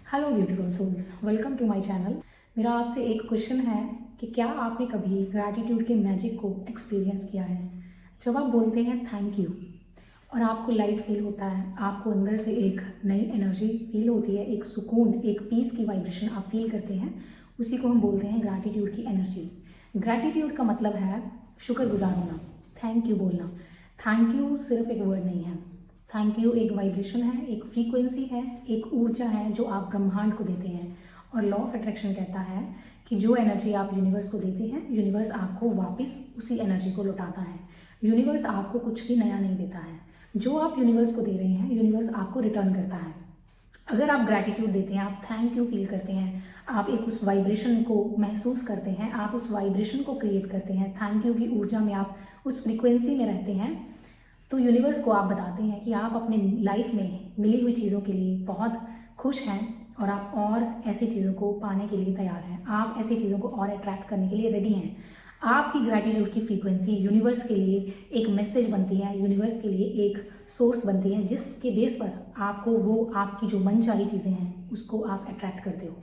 Hello beautiful souls, welcome to my channel. मेरा आपसे एक क्वेश्चन है कि क्या आपने कभी ग्रैटिट्यूड के मैजिक को एक्सपीरियंस किया है। जब आप बोलते हैं थैंक यू और आपको लाइट फील होता है, आपको अंदर से एक नई एनर्जी फील होती है, एक सुकून, एक पीस की वाइब्रेशन आप फील करते हैं, उसी को हम बोलते हैं ग्रैटिट्यूड की एनर्जी। ग्रैटिट्यूड का मतलब है शुक्रगुजार होना, थैंक यू बोलना। थैंक यू सिर्फ एक वर्ड नहीं है, थैंक यू एक वाइब्रेशन है, एक फ्रीक्वेंसी है, एक ऊर्जा है जो आप ब्रह्मांड को देते हैं। और लॉ ऑफ अट्रैक्शन कहता है कि जो एनर्जी आप यूनिवर्स को देते हैं, यूनिवर्स आपको वापस उसी एनर्जी को लौटाता है। यूनिवर्स आपको कुछ भी नया नहीं देता है, जो आप यूनिवर्स को दे रहे हैं यूनिवर्स आपको रिटर्न करता है। अगर आप ग्रैटिट्यूड देते हैं, आप थैंक यू फील करते हैं, आप एक उस वाइब्रेशन को महसूस करते हैं, आप उस वाइब्रेशन को क्रिएट करते हैं, थैंक यू की ऊर्जा में आप उस फ्रीक्वेंसी में रहते हैं, तो यूनिवर्स को आप बताते हैं कि आप अपने लाइफ में मिली हुई चीज़ों के लिए बहुत खुश हैं और आप और ऐसी चीज़ों को पाने के लिए तैयार हैं, आप ऐसी चीज़ों को और अट्रैक्ट करने के लिए रेडी हैं। आपकी ग्रैटिट्यूड की फ्रीक्वेंसी यूनिवर्स के लिए एक मैसेज बनती है, यूनिवर्स के लिए एक सोर्स बनती है, जिसके बेस पर आपको वो आपकी जो मनचाही चीज़ें हैं उसको आप अट्रैक्ट करते हो।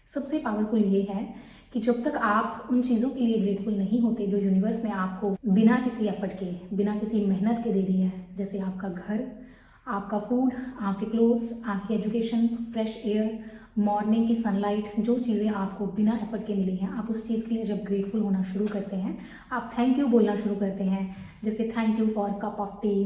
सबसे पावरफुल ये है कि जब तक आप उन चीज़ों के लिए ग्रेटफुल नहीं होते जो यूनिवर्स ने आपको बिना किसी एफर्ट के, बिना किसी मेहनत के दे दी है, जैसे आपका घर, आपका फूड, आपके क्लोथ्स, आपकी एजुकेशन, फ्रेश एयर, मॉर्निंग की सनलाइट, जो चीज़ें आपको बिना एफर्ट के मिली हैं, आप उस चीज़ के लिए जब ग्रेटफुल होना शुरू करते हैं, आप थैंक यू बोलना शुरू करते हैं, जैसे thank you for cup of T,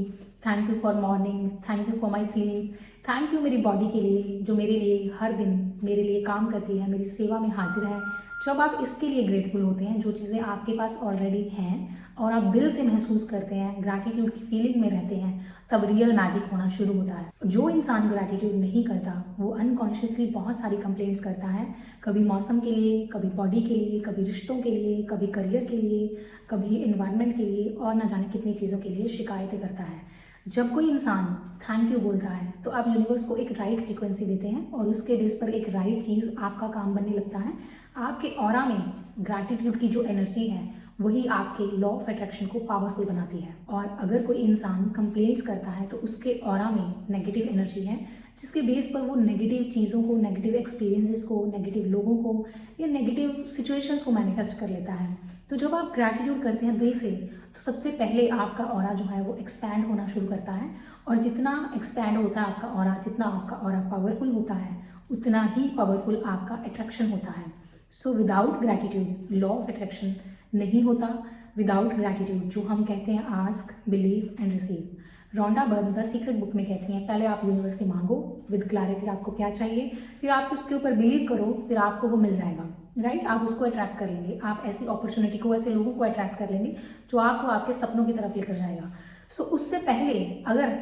thank you for morning, thank you for my sleep, thank you मेरी बॉडी के लिए जो मेरे लिए हर दिन मेरे लिए काम करती है, मेरी सेवा में हाजिर है। जब आप इसके लिए ग्रेटफुल होते हैं, जो चीज़ें आपके पास ऑलरेडी हैं और आप दिल से महसूस करते हैं, ग्रैटिट्यूड की फीलिंग में रहते हैं, तब रियल मैजिक होना शुरू होता है। जो इंसान ग्रैटिट्यूड नहीं करता वो अनकॉन्शियसली बहुत सारी कंप्लेंट्स करता है, कभी मौसम के लिए, कभी बॉडी के लिए, कभी रिश्तों के लिए, कभी करियर के लिए, कभी एनवायरनमेंट के लिए और ना जाने कितनी चीज़ों के लिए शिकायतें करता है। जब कोई इंसान थैंक यू बोलता है तो आप यूनिवर्स को एक राइट फ्रीक्वेंसी देते हैं और उसके बेस पर एक राइट चीज़ आपका काम बनने लगता है। आपके ऑरा में ग्रैटिट्यूड की जो एनर्जी है वही आपके लॉ ऑफ अट्रैक्शन को पावरफुल बनाती है। और अगर कोई इंसान कंप्लेंट्स करता है तो उसके ऑरा में नेगेटिव एनर्जी है, जिसके बेस पर वो नेगेटिव चीज़ों को, नेगेटिव एक्सपीरियंसेस को, नेगेटिव लोगों को या नेगेटिव सिचुएशंस को मैनिफेस्ट कर लेता है। तो जब आप ग्रैटिट्यूड करते हैं दिल से, तो सबसे पहले आपका ऑरा जो है वो एक्सपैंड होना शुरू करता है, और जितना एक्सपैंड होता है आपका ऑरा, जितना आपका ऑरा पावरफुल होता है, उतना ही पावरफुल आपका अट्रैक्शन होता है। So without gratitude law of attraction नहीं होता। विदाउट ग्रैटिट्यूड, जो हम कहते हैं ask, believe and receive, Rhonda Byrne the secret book में कहती हैं, पहले आप यूनिवर्स से मांगो विद क्लैरिटी आपको क्या चाहिए, फिर आप उसके ऊपर बिलीव करो, फिर आपको वो मिल जाएगा। राइट, आप उसको अट्रैक्ट कर लेंगे, आप ऐसी अपॉर्चुनिटी को, ऐसे लोगों को अट्रैक्ट कर लेंगे जो आपको आपके सपनों की तरफ लेकर जाएगा। सो उससे पहले अगर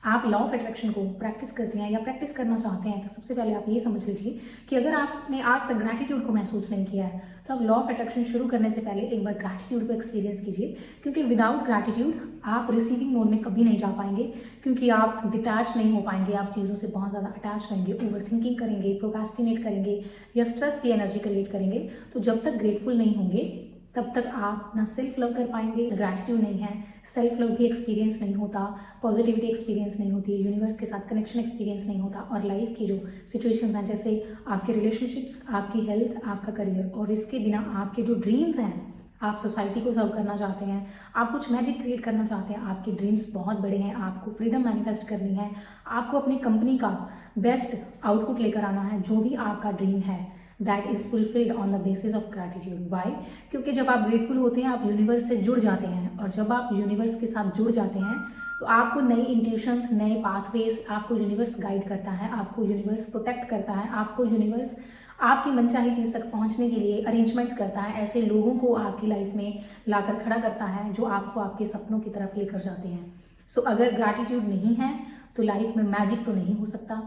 आप लॉ ऑफ अट्रैक्शन को प्रैक्टिस करते हैं या प्रैक्टिस करना चाहते हैं, तो सबसे पहले आप ये समझ लीजिए कि अगर आपने आज तक ग्रैटिट्यूड को महसूस नहीं किया है, तो आप लॉ ऑफ अट्रैक्शन शुरू करने से पहले एक बार ग्रैटिट्यूड को एक्सपीरियंस कीजिए, क्योंकि विदाउट ग्रैटिट्यूड आप रिसीविंग मोड में कभी नहीं जा पाएंगे, क्योंकि आप डिटैच नहीं हो पाएंगे, आप चीज़ों से बहुत ज़्यादा अटैच रहेंगे, ओवर थिंकिंग करेंगे, प्रोक्रास्टिनेट करेंगे या स्ट्रेस की एनर्जी क्रिएट करेंगे। तो जब तक ग्रेटफुल नहीं होंगे तब तक आप ना सेल्फ लव कर पाएंगे। ग्रैटिट्यूड नहीं है, सेल्फ लव भी एक्सपीरियंस नहीं होता, पॉजिटिविटी एक्सपीरियंस नहीं होती है, यूनिवर्स के साथ कनेक्शन एक्सपीरियंस नहीं होता, और लाइफ की जो सिचुएशंस हैं, जैसे आपके रिलेशनशिप्स, आपकी हेल्थ, आपका करियर, और इसके बिना आपके जो ड्रीम्स हैं, आप सोसाइटी को सर्व करना चाहते हैं, आप कुछ मैजिक क्रिएट करना चाहते हैं, आपके ड्रीम्स बहुत बड़े हैं, आपको फ्रीडम मैनिफेस्ट करनी है, आपको अपनी कंपनी का बेस्ट आउटपुट लेकर आना है, जो भी आपका ड्रीम है that is fulfilled on the basis of gratitude. Why? क्योंकि जब आप ग्रेटफुल होते हैं आप यूनिवर्स से जुड़ जाते हैं, और जब आप यूनिवर्स के साथ जुड़ जाते हैं तो आपको नई इंट्यूशंस, नए पाथवेज, आपको यूनिवर्स गाइड करता है, आपको यूनिवर्स प्रोटेक्ट करता है, आपको यूनिवर्स आपकी मनचाही चीज़ तक पहुंचने के लिए अरेंजमेंट्स करता है, ऐसे लोगों को आपकी लाइफ में लाकर खड़ा करता है जो आपको आपके सपनों की तरफ लेकर जाते हैं। सो अगर ग्रैटिट्यूड नहीं है तो लाइफ में मैजिक तो नहीं हो सकता।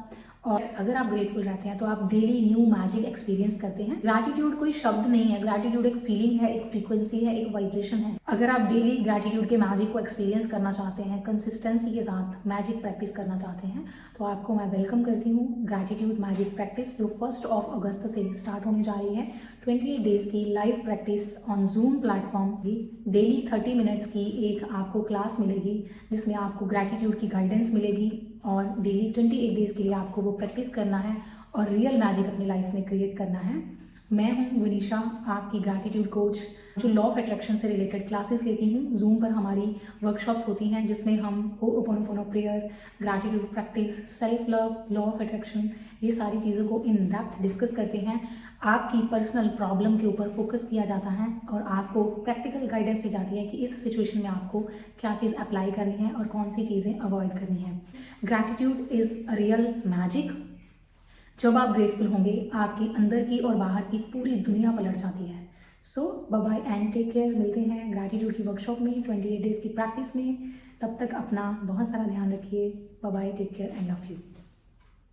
और अगर आप ग्रेटफुल रहते हैं तो आप डेली न्यू मैजिक एक्सपीरियंस करते हैं। ग्रैटिट्यूड कोई शब्द नहीं है, ग्रैटिट्यूड एक फीलिंग है, एक फ्रीक्वेंसी है, एक वाइब्रेशन है। अगर आप डेली ग्रैटिट्यूड के मैजिक को एक्सपीरियंस करना चाहते हैं, कंसिस्टेंसी के साथ मैजिक प्रैक्टिस करना चाहते हैं, तो आपको मैं वेलकम करती हूँ ग्रैटिट्यूड मैजिक प्रैक्टिस, जो 1 अगस्त से स्टार्ट होने जा रही है। 28 डेज की live practice on zoom platform की, डेली 30 मिनट्स की एक आपको क्लास मिलेगी, जिसमें आपको ग्रैटिट्यूड की गाइडेंस मिलेगी, और डेली 28 डेज के लिए आपको वो प्रैक्टिस करना है और रियल मैजिक अपनी लाइफ में क्रिएट करना है। मैं हूँ वनीशा, आपकी ग्रैटिट्यूड कोच, जो लॉ ऑफ अट्रैक्शन से रिलेटेड क्लासेस लेती हूँ। जूम पर हमारी वर्कशॉप्स होती हैं जिसमें हम hooponopono prayer, gratitude practice, self love, law of attraction, ये सारी चीज़ों को इन डेप्थ डिस्कस करते हैं। आपकी पर्सनल प्रॉब्लम के ऊपर फोकस किया जाता है और आपको प्रैक्टिकल गाइडेंस दी जाती है कि इस सिचुएशन में आपको क्या चीज़ अप्लाई करनी है और कौन सी चीज़ें अवॉइड करनी है। Gratitude is a real magic. जब आप ग्रेटफुल होंगे, आपकी अंदर की और बाहर की पूरी दुनिया पलट जाती है। So bye bye and take care. मिलते हैं ग्रैटिट्यूड की वर्कशॉप में 28 डेज़ की प्रैक्टिस में। तब तक अपना बहुत सारा ध्यान रखिए। Bye bye, take care and love you.